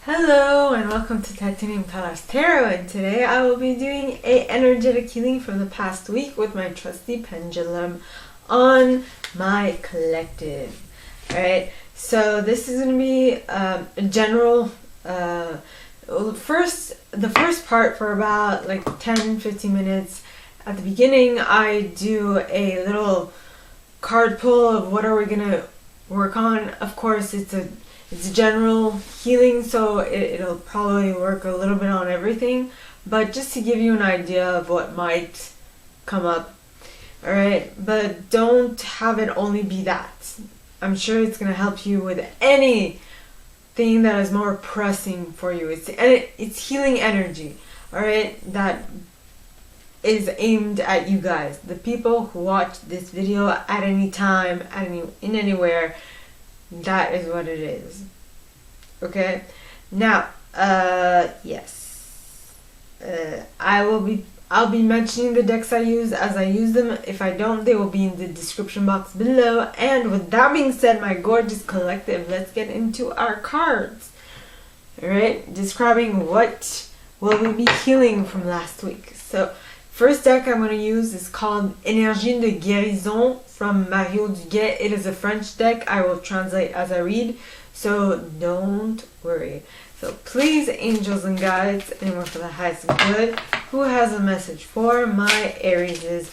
Hello and welcome to Titanium Palace Tarot, and today I will be doing a energetic healing from the past week with my trusty pendulum on my collective. Alright, so this is going to be a general, the first part for about like 10-15 minutes. At the beginning I do a little card pull of what are we going to work on. Of course it's a general healing, so it'll probably work a little bit on everything, but just to give you an idea of what might come up. Alright, but don't have it only be that. I'm sure it's going to help you with anything that is more pressing for you. It's healing energy, alright, that is aimed at you guys, the people who watch this video at any time, anywhere. That is what it is. Okay. Now, yes. I'll be mentioning the decks I use as I use them. If I don't, they will be in the description box below. And with that being said, my gorgeous collective, let's get into our cards. Alright, describing what will we be healing from last week. So, first deck I'm going to use is called Énergie de guérison from Mario Duguay. It is a French deck. I will translate as I read, so don't worry. So please, angels and guides, anyone for the highest good, who has a message for my Arieses?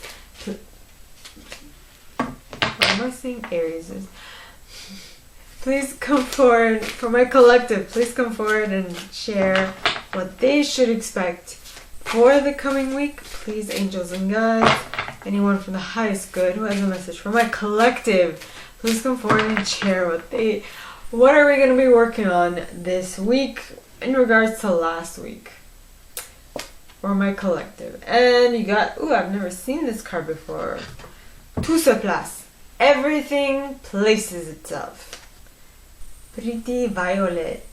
Why am I saying Arieses? Please come forward for my collective. Please come forward and share what they should expect for the coming week. Please, angels and guides, anyone from the highest good who has a message for my collective, please come forward and share what are we going to be working on this week in regards to last week for my collective. And you got, I've never seen this card before. Tout se place. Everything places itself. Pretty violet.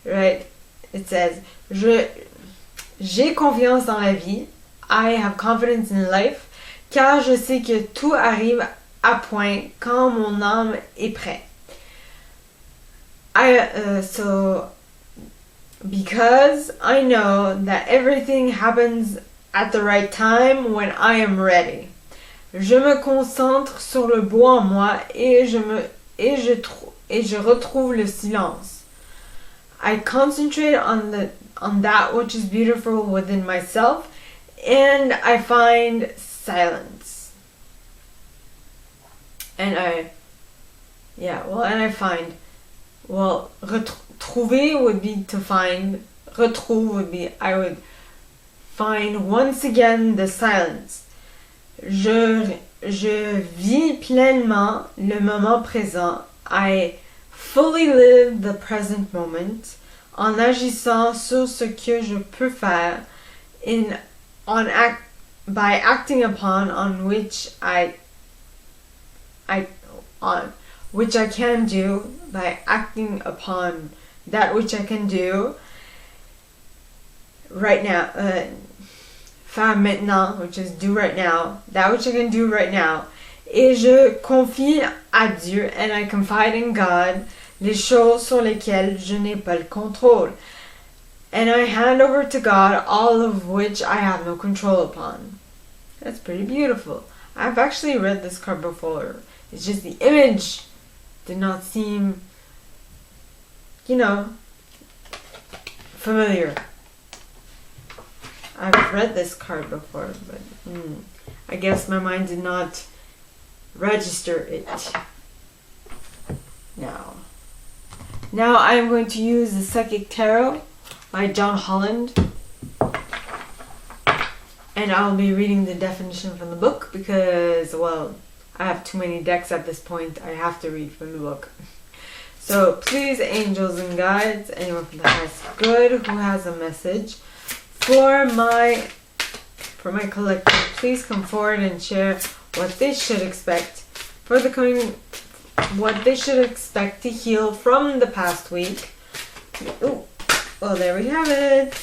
Right? It says, j'ai confiance dans la vie. I have confidence in life, car je sais que tout arrive à point quand mon âme est prête. Because I know that everything happens at the right time when I am ready. Je me concentre sur le beau en moi et je retrouve le silence. I concentrate on that which is beautiful within myself, and I find silence. And I find, retrouver would be to find, retrouve would be, I would find once again the silence. Je vis pleinement le moment présent. I fully live the present moment en agissant sur ce que je peux faire, by acting upon on which I can do, by acting upon that which I can do right now, faire maintenant, which is do right now, that which I can do right now, et je confie à Dieu, and I confide in God, les choses sur lesquelles je n'ai pas le contrôle, and I hand over to God all of which I have no control upon. That's pretty beautiful. I've actually read this card before. It's just the image did not seem, familiar. I've read this card before, but I guess my mind did not register it. Now I'm going to use the Psychic Tarot by John Holland, and I'll be reading the definition from the book because, I have too many decks at this point. I have to read from the book. So please, angels and guides, anyone from the highest good who has a message for my collective, please come forward and share what they should expect for the coming, what they should expect to heal from the past week. There we have it.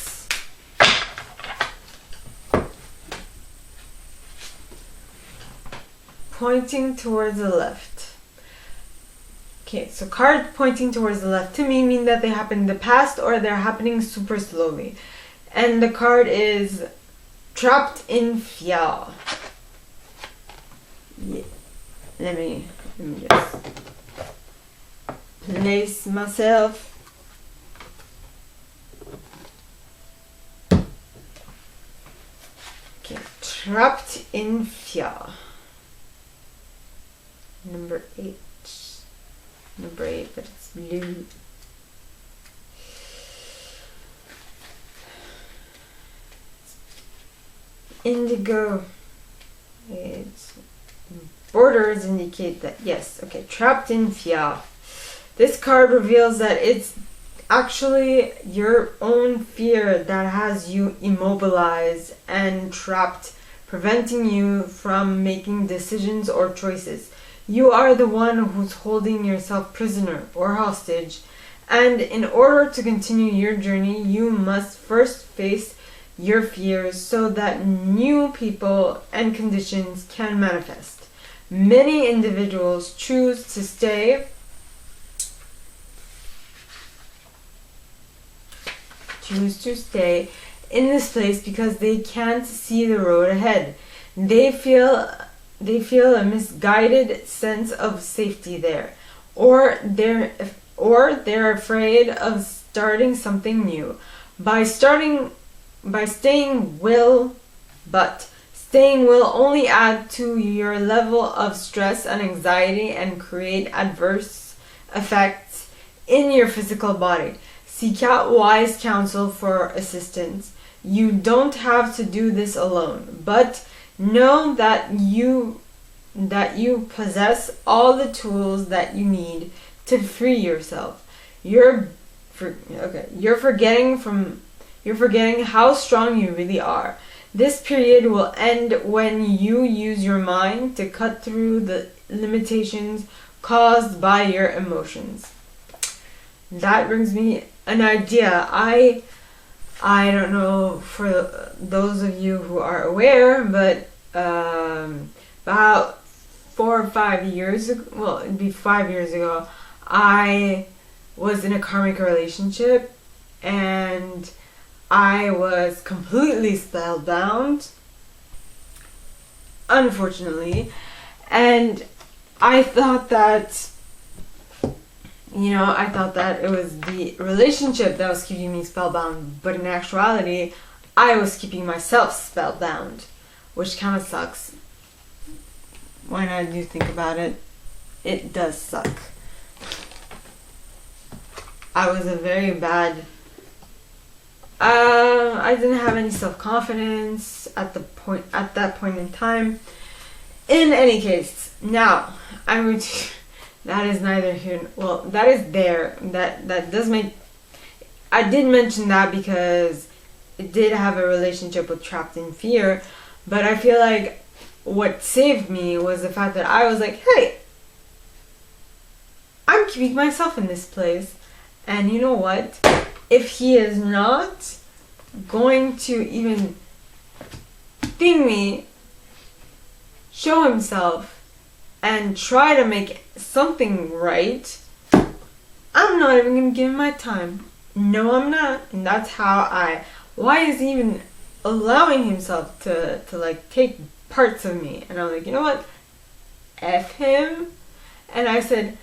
Pointing towards the left. Okay, so cards pointing towards the left to me mean that they happened in the past or they're happening super slowly. And the card is trapped in fear. Yeah. Let me just place myself. Okay, trapped in fear. Number 8. Number 8, but it's blue. Indigo. Its borders indicate that, yes, okay, trapped in fear. This card reveals that it's actually your own fear that has you immobilized and trapped, preventing you from making decisions or choices. You are the one who's holding yourself prisoner or hostage, and in order to continue your journey, you must first face your fears so that new people and conditions can manifest. Many individuals choose to stay in this place because they can't see the road ahead. They feel a misguided sense of safety there, or they're afraid of starting something new. Staying will only add to your level of stress and anxiety and create adverse effects in your physical body. Seek out wise counsel for assistance. You don't have to do this alone, but know that you possess all the tools that you need to free yourself. You're forgetting how strong you really are. This period will end when you use your mind to cut through the limitations caused by your emotions. That brings me an idea. I don't know for those of you who are aware, but about 4 or 5 years ago, well, it'd be 5 years ago, I was in a karmic relationship and I was completely spellbound, unfortunately, and I thought that it was the relationship that was keeping me spellbound, but in actuality, I was keeping myself spellbound, which kind of sucks. When I do think about it, it does suck. I was a very bad... I didn't have any self-confidence at that point in time. In any case, now I'm going to... That is neither here... Well, that is there. That does make... I did mention that because it did have a relationship with trapped in fear, but I feel like what saved me was the fact that I was like, hey, I'm keeping myself in this place, and you know what? If he is not going to even sting me, show himself, and try to make something right, I'm not even going to give him my time. No, I'm not. And that's how why is he even allowing himself to like take parts of me? And I'm like, you know what? F him. And I said,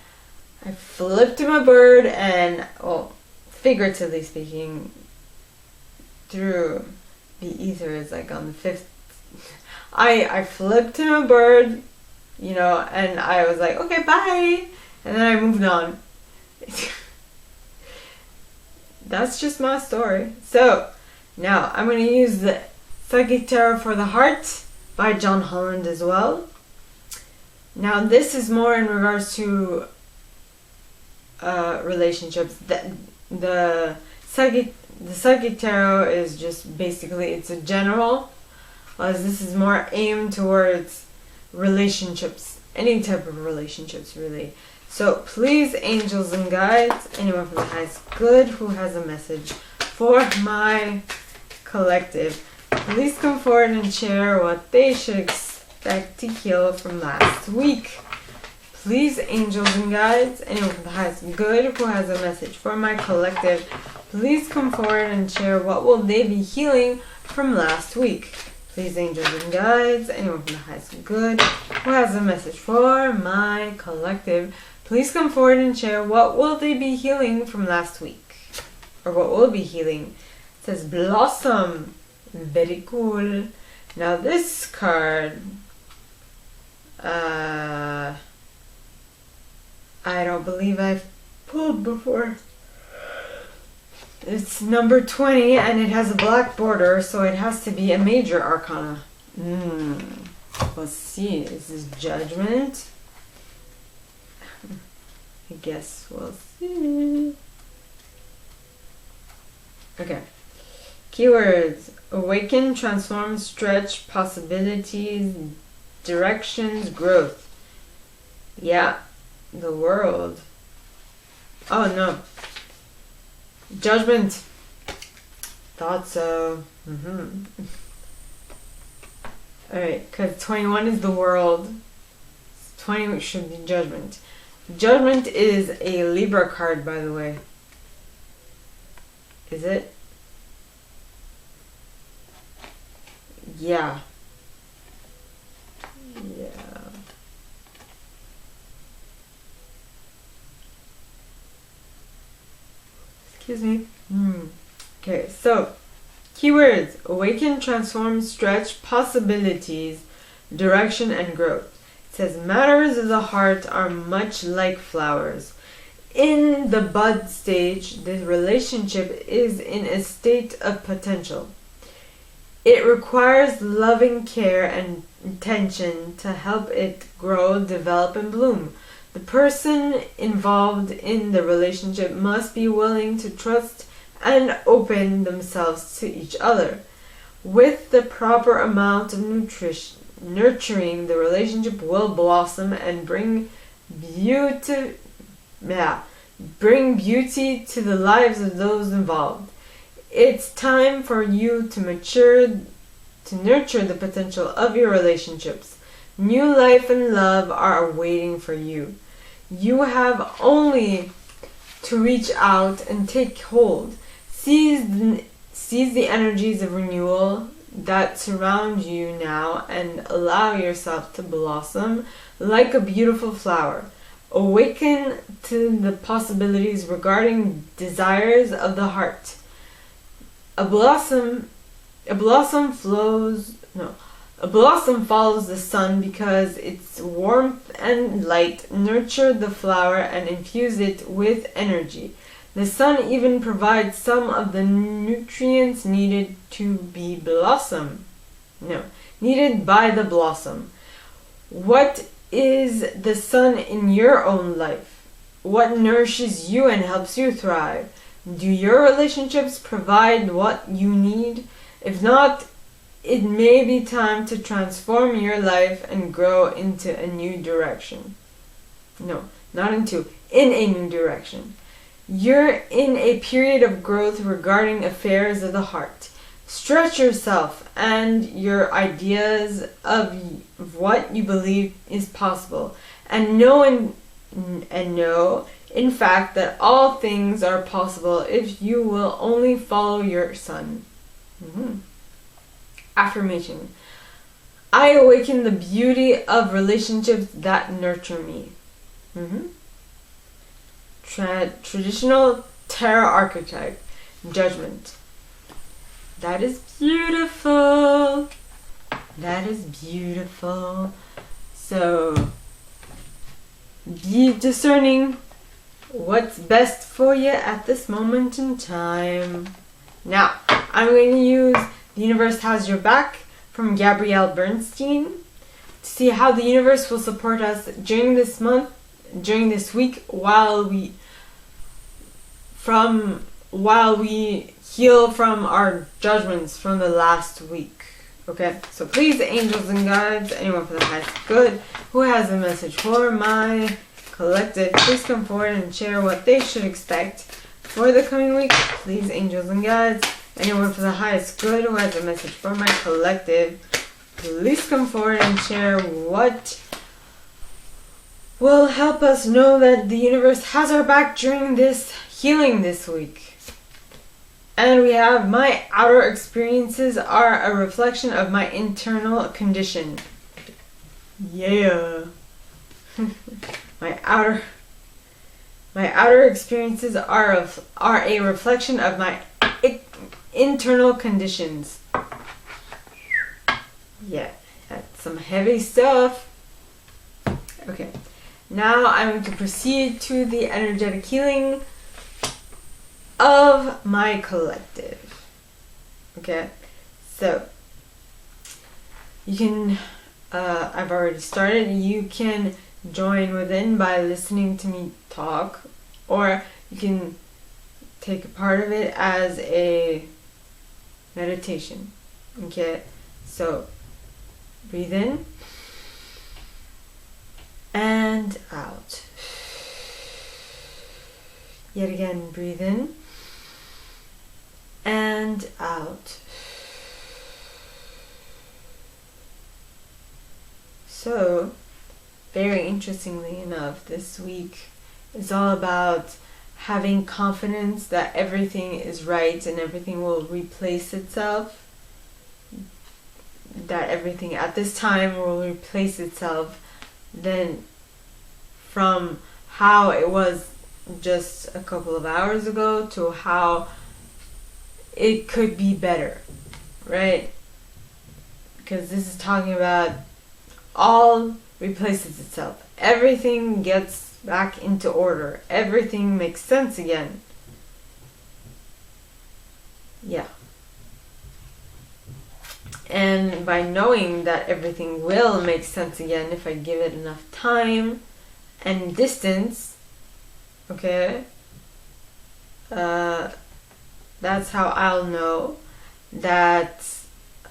I flipped him a bird and, well, figuratively speaking, through the ethers, like on the 5th, I flipped him a bird, you know, and I was like, okay, bye. And then I moved on. That's just my story. So, now I'm going to use the Psychic Tarot for the Heart by John Holland as well. Now, this is more in regards to relationships. The Psychic Tarot is just basically, it's a general, as this is more aimed towards relationships, any type of relationships really. So please, angels and guides, anyone from the highest good who has a message for my collective, please come forward and share what they should expect to heal from last week. Please, angels and guides, anyone for the highest good who has a message for my collective, please come forward and share what will they be healing from last week. Please, angels and guides, anyone from the highest good who has a message for my collective, please come forward and share what will they be healing from last week. Or what will be healing. It says Blossom. Very cool. Now this card, I don't believe I've pulled before. It's number 20 and it has a black border, so it has to be a major arcana. Let's see. Is this Judgment? I guess we'll see. Okay. Keywords: awaken, transform, stretch, possibilities, directions, growth. Yeah, the world. Oh no. Judgment. Thought so. Alright, because 21 is the world. 20 should be Judgment. Judgment is a Libra card, by the way. Is it? Yeah. Excuse me. Okay, so keywords: awaken, transform, stretch, possibilities, direction, and growth. It says matters of the heart are much like flowers. In the bud stage, the relationship is in a state of potential. It requires loving care and attention to help it grow, develop, and bloom. The person involved in the relationship must be willing to trust and open themselves to each other. With the proper amount of nurturing, the relationship will blossom and bring beauty to the lives of those involved. It's time for you to mature, to nurture the potential of your relationships. New life and love are waiting for you. You have only to reach out and take hold. Seize the energies of renewal that surround you now and allow yourself to blossom like a beautiful flower. Awaken to the possibilities regarding desires of the heart. A blossom follows the sun because its warmth and light nurture the flower and infuse it with energy. The sun even provides some of the nutrients needed needed by the blossom. What is the sun in your own life? What nourishes you and helps you thrive? Do your relationships provide what you need? If not, it may be time to transform your life and grow into a new direction. No, not into, in a new direction. You're in a period of growth regarding affairs of the heart. Stretch yourself and your ideas of what you believe is possible, and know in fact that all things are possible if you will only follow your sun. Affirmation: I awaken the beauty of relationships that nurture me. Traditional tarot archetype: Judgment. That is beautiful. That is beautiful. So be discerning what's best for you at this moment in time. Now, I'm going to use The Universe Has Your Back from Gabrielle Bernstein to see how the universe will support us during this month, during this week, while we heal from our judgments from the last week. Okay, so please, angels and guides, anyone for the highest good who has a message for my collective, please come forward and share what they should expect for the coming week. Please, angels and guides, anyone for the highest good who has a message for my collective, please come forward and share what will help us know that the universe has our back during this healing this week. And we have my outer experiences are a reflection of my internal condition. Yeah. My outer experiences are a reflection of my internal conditions. Yeah, that's some heavy stuff. Okay, now I'm going to proceed to the energetic healing of my collective. Okay, so you can, I've already started, you can join within by listening to me talk, or you can take a part of it as a meditation. Okay, so breathe in and out. Yet again, breathe in and out. So, very interestingly enough, this week is all about having confidence that everything is right and everything will replace itself. That everything at this time will replace itself then from how it was just a couple of hours ago to how it could be better, right? Because this is talking about all replaces itself. Everything gets back into order. Everything makes sense again. Yeah. And by knowing that everything will make sense again if I give it enough time and distance, okay, that's how I'll know that,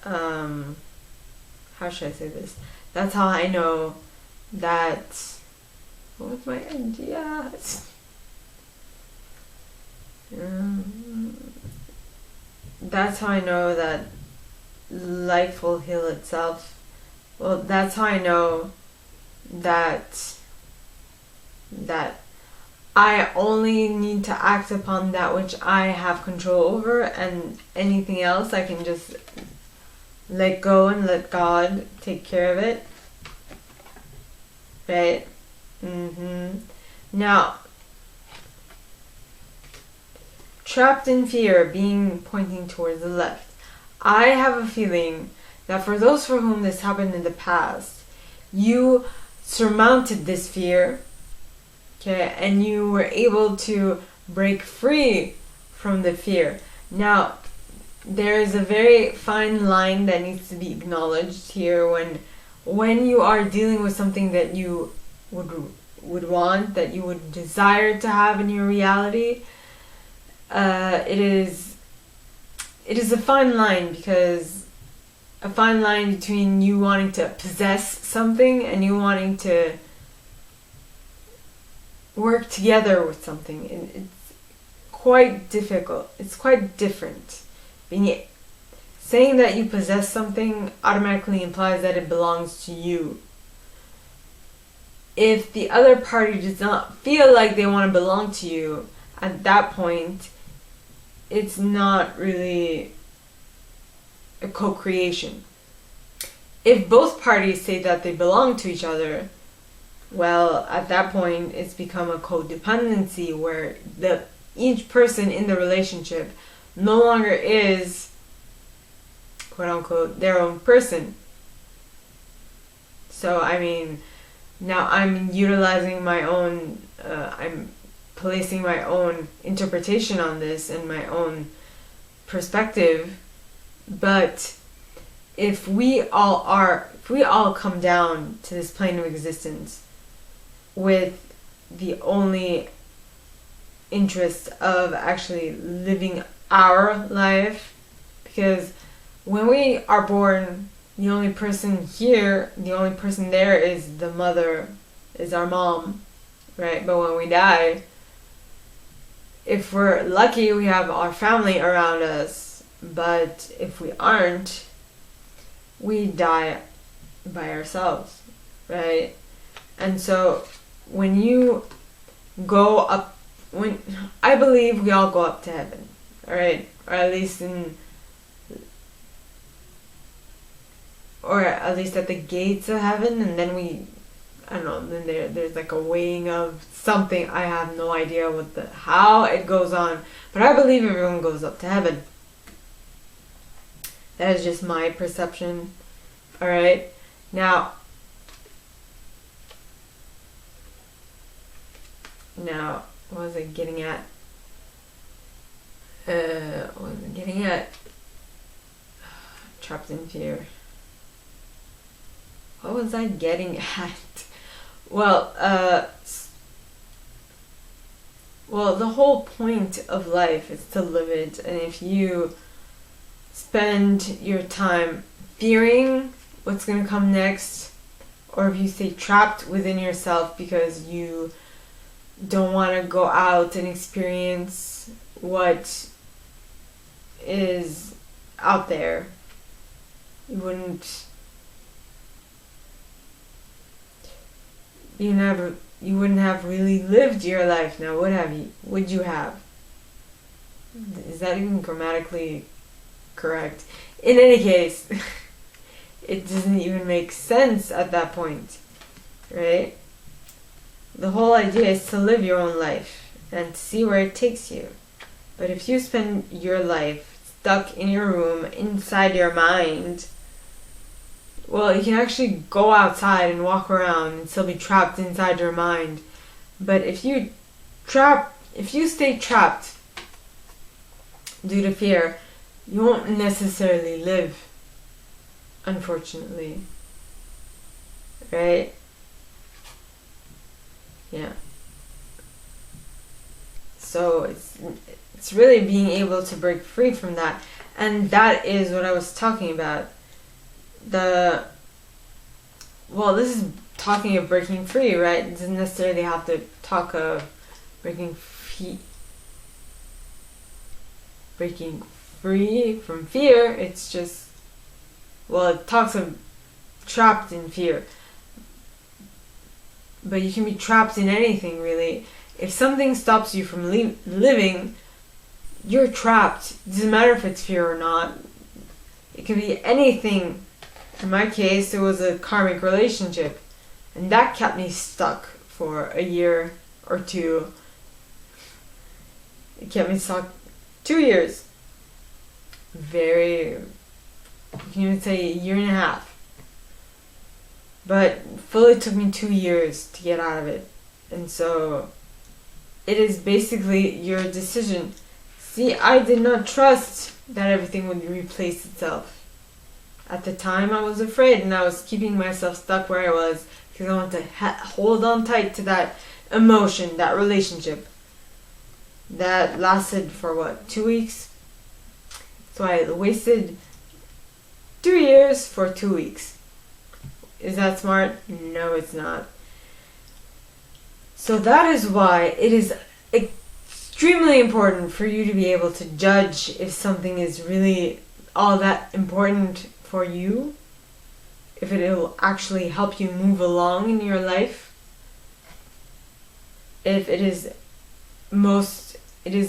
how should I say this? That's how I know that, what was my idea? That's how I know that life will heal itself. Well, that's how I know that I only need to act upon that which I have control over, and anything else I can just let go and let God take care of it. Right? Now, trapped in fear, being pointing towards the left. I have a feeling that for those for whom this happened in the past, you surmounted this fear, okay, and you were able to break free from the fear. Now, there is a very fine line that needs to be acknowledged here when you are dealing with something that you would want, that you would desire to have in your reality. It is a fine line, because a fine line between you wanting to possess something and you wanting to work together with something. It's quite difficult. It's quite different. Saying that you possess something automatically implies that it belongs to you. If the other party does not feel like they want to belong to you, at that point, it's not really a co-creation. If both parties say that they belong to each other, well, at that point, it's become a codependency where each person in the relationship no longer is, quote unquote, their own person. So, I mean, now I'm utilizing my own, I'm placing my own interpretation on this and my own perspective. But if we all come down to this plane of existence with the only interest of actually living our life, because when we are born, the only person here, the only person there is the mother, is our mom, right? But when we die, if we're lucky, we have our family around us. But if we aren't, we die by ourselves, right? And so when you go up, when I believe we all go up to heaven, all right, or at least at the gates of heaven, and then I don't know, then there's like a weighing of something. I have no idea how it goes on, but I believe everyone goes up to heaven. That is just my perception. All right, now what was I getting at? Trapped in fear. What was I getting at? Well, the whole point of life is to live it, and if you spend your time fearing what's going to come next, or if you stay trapped within yourself because you don't want to go out and experience what is out there, you wouldn't have really lived your life now, would you have? Is that even grammatically correct? In any case, it doesn't even make sense at that point, right? The whole idea is to live your own life and to see where it takes you. But if you spend your life stuck in your room, inside your mind, well, you can actually go outside and walk around and still be trapped inside your mind. But if you stay trapped due to fear, you won't necessarily live, unfortunately. Right? Yeah. So it's really being able to break free from that. And that is what I was talking about. This is talking of breaking free, right? It doesn't necessarily have to talk of breaking free from fear. It's just, it talks of trapped in fear. But you can be trapped in anything, really. If something stops you from living, you're trapped. It doesn't matter if it's fear or not. It can be anything. In my case, it was a karmic relationship, and that kept me stuck for a year or two. It kept me stuck 2 years. You can even say a year and a half. But fully took me 2 years to get out of it. And so, it is basically your decision. See, I did not trust that everything would replace itself. At the time, I was afraid, and I was keeping myself stuck where I was because I wanted to hold on tight to that emotion, that relationship. That lasted for 2 weeks? So I wasted 2 years for 2 weeks. Is that smart? No, it's not. So that is why it is extremely important for you to be able to judge if something is really all that important for you, if it will actually help you move along in your life, if it is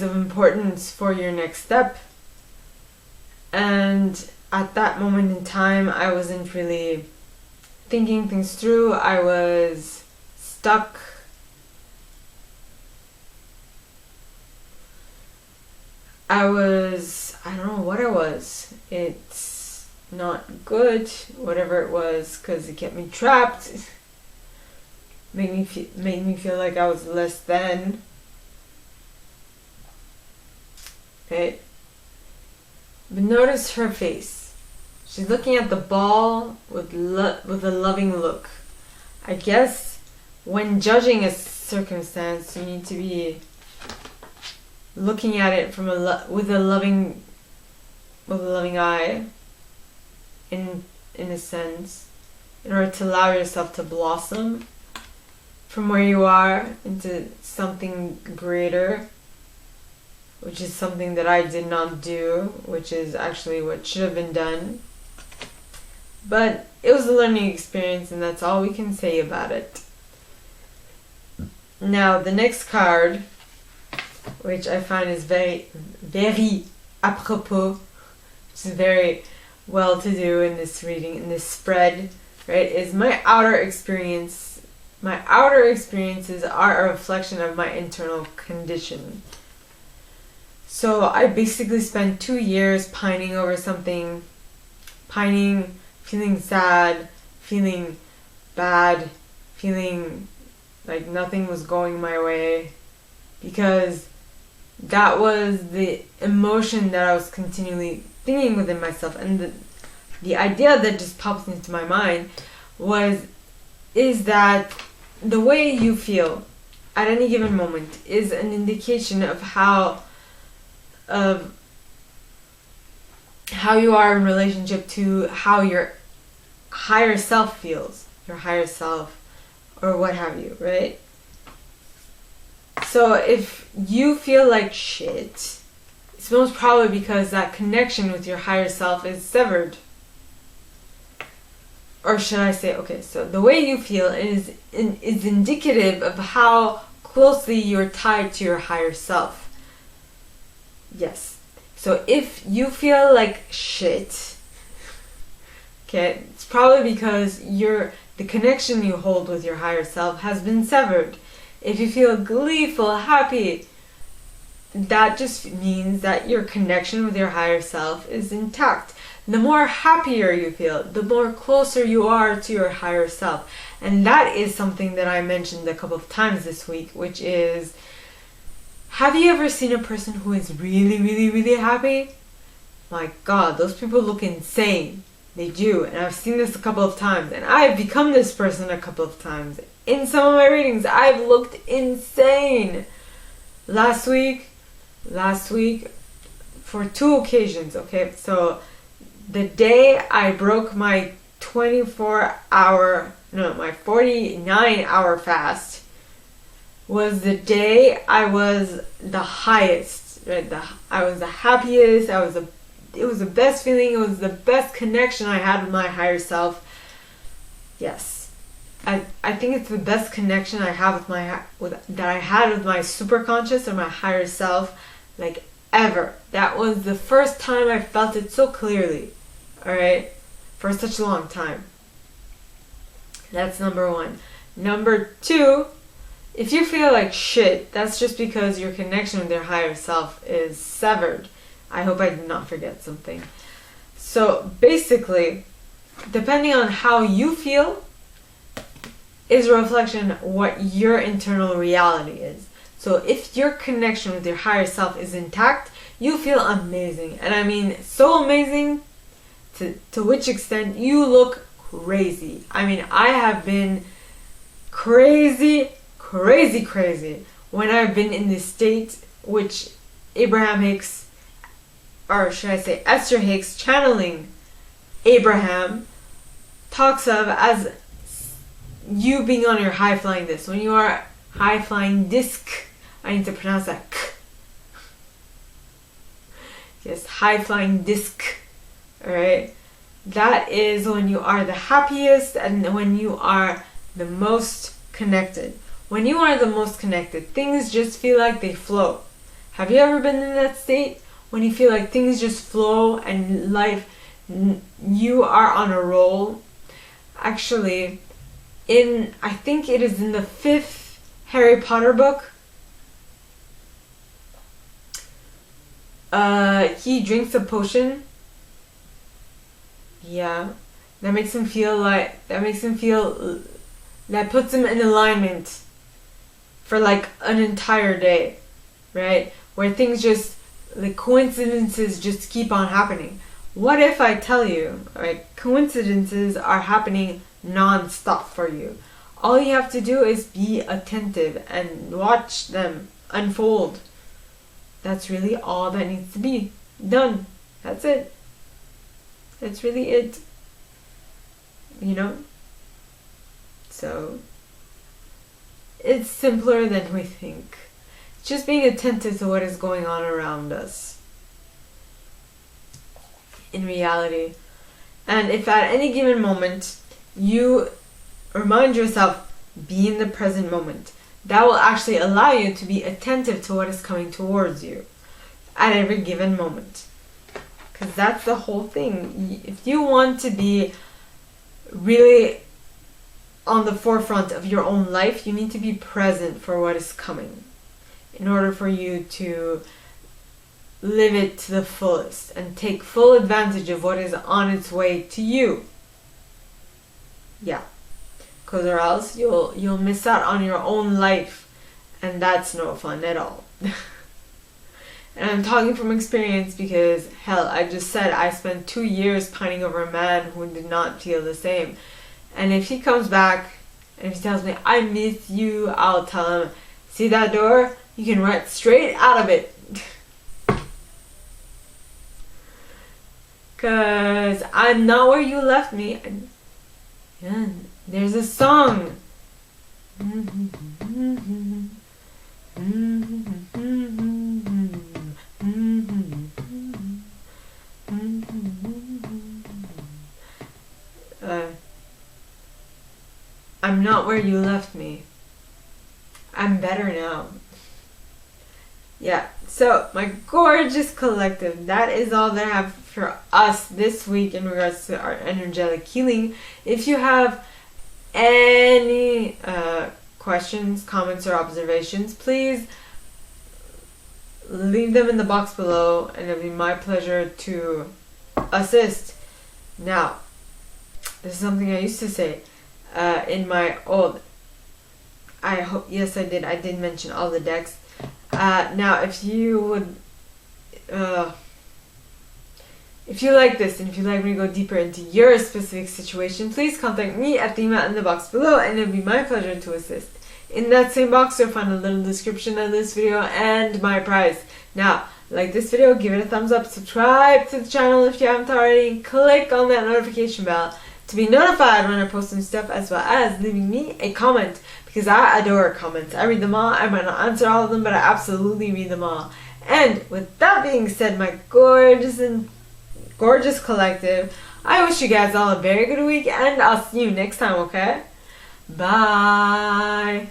of importance for your next step. And at that moment in time, I wasn't really thinking things through. I was stuck. I don't know what I was. It's not good, whatever it was, because it kept me trapped. Made me feel like I was less than. Okay. But notice her face. She's looking at the ball with a loving look. I guess when judging a circumstance, you need to be looking at it from with a loving eye, in a sense, in order to allow yourself to blossom from where you are into something greater, which is something that I did not do, which is actually what should have been done. But it was a learning experience, and that's all we can say about it. Now, the next card, which I find is very, very apropos, which is very well to do in this reading, in this spread, right, is my outer experience. My outer experiences are a reflection of my internal condition. So I basically spent 2 years pining over something, feeling sad, feeling bad, feeling like nothing was going my way, because that was the emotion that I was continually thinking within myself. And the idea that just pops into my mind is that the way you feel at any given moment is an indication of how you are in relationship to how your higher self feels, your higher self, or what have you, right? So if you feel like shit, it's most probably because that connection with your higher self is severed. Or should I say, okay, so the way you feel is indicative of how closely you're tied to your higher self. Yes. So if you feel like shit, okay, it's probably because the connection you hold with your higher self has been severed. If you feel gleeful, happy, that just means that your connection with your higher self is intact. The more happier you feel, the more closer you are to your higher self. And that is something that I mentioned a couple of times this week, which is, have you ever seen a person who is really, really, really happy? My God, those people look insane. They do. And I've seen this a couple of times. And I've become this person a couple of times. In some of my readings, I've looked insane. Last week, for 2 occasions, okay? So the day I broke my 49-hour fast was the day I was the highest, right? I was the happiest. It was the best feeling. It was the best connection I had with my higher self. Yes. I think it's the best connection I have that I had with my superconscious or my higher self, like, ever. That was the first time I felt it so clearly, all right, for such a long time. That's number 1. Number 2, if you feel like shit, that's just because your connection with your higher self is severed. I hope I did not forget something. So basically, depending on how you feel is a reflection of what your internal reality is. So if your connection with your higher self is intact, you feel amazing. And I mean, so amazing to which extent you look crazy. I mean, I have been crazy when I've been in this state which Abraham Hicks, or should I say Esther Hicks, channeling Abraham, talks of as you being on your high-flying disc. When you are high-flying disc, I need to pronounce that k. Yes, high-flying disc. Alright? That is when you are the happiest and when you are the most connected. When you are the most connected, things just feel like they flow. Have you ever been in that state? When you feel like things just flow and life, you are on a roll. Actually, I think it is in the 5th Harry Potter book, he drinks a potion. Yeah. That puts him in alignment for like an entire day, right? Where things just, like, coincidences just keep on happening. What if I tell you, right, coincidences are happening non-stop for you? All you have to do is be attentive and watch them unfold. That's really all that needs to be done. That's it. That's really it. You know? So, it's simpler than we think. Just being attentive to what is going on around us in reality. And if at any given moment you remind yourself, be in the present moment. that will actually allow you to be attentive to what is coming towards you at every given moment. Because that's the whole thing. If you want to be really on the forefront of your own life, you need to be present for what is coming in order for you to live it to the fullest and take full advantage of what is on its way to you. Yeah. Because or else you'll miss out on your own life, and that's no fun at all. And I'm talking from experience because, hell, I just said I spent 2 years pining over a man who did not feel the same. And if he comes back and if he tells me, I miss you, I'll tell him, see that door? You can run straight out of it. Because I'm not where you left me. And there's a song. I'm not where you left me. I'm better now. Yeah, so my gorgeous collective, that is all that I have for us this week in regards to our energetic healing. If you have any questions, comments, or observations, please leave them in the box below, and it'll be my pleasure to assist. Now, this is something I used to say in my old, yes I did mention all the decks. Now if you would if you like this and if you'd like me to go deeper into your specific situation, please contact me at the email in the box below, and it'll be my pleasure to assist. In that same box you'll find a little description of this video and my price. Now, like this video, give it a thumbs up, subscribe to the channel if you haven't already, and click on that notification bell to be notified when I post new stuff, as well as leaving me a comment, because I adore comments. I read them all. I might not answer all of them, but I absolutely read them all. And with that being said, my gorgeous collective, I wish you guys all a very good week, and I'll see you next time, okay? Bye!